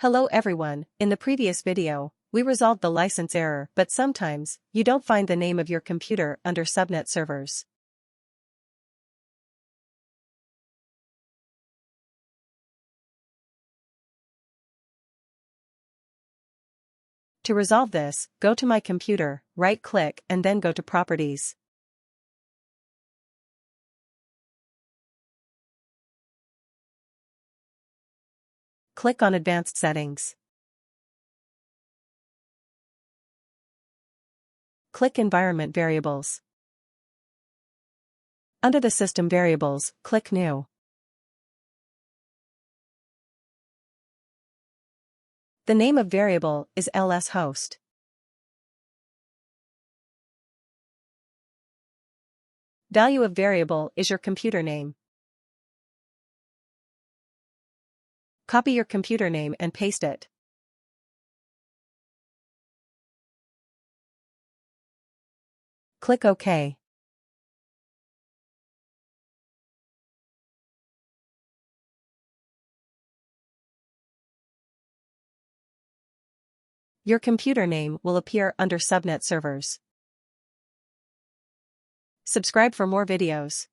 Hello everyone, in the previous video, we resolved the license error, but sometimes, you don't find the name of your computer under subnet servers. To resolve this, go to My Computer, right-click and then go to Properties. Click on Advanced Settings. Click Environment Variables. Under the System Variables, click New. The name of variable is lshost. Value of variable is your computer name. Copy your computer name and paste it. Click OK. Your computer name will appear under subnet servers. Subscribe for more videos.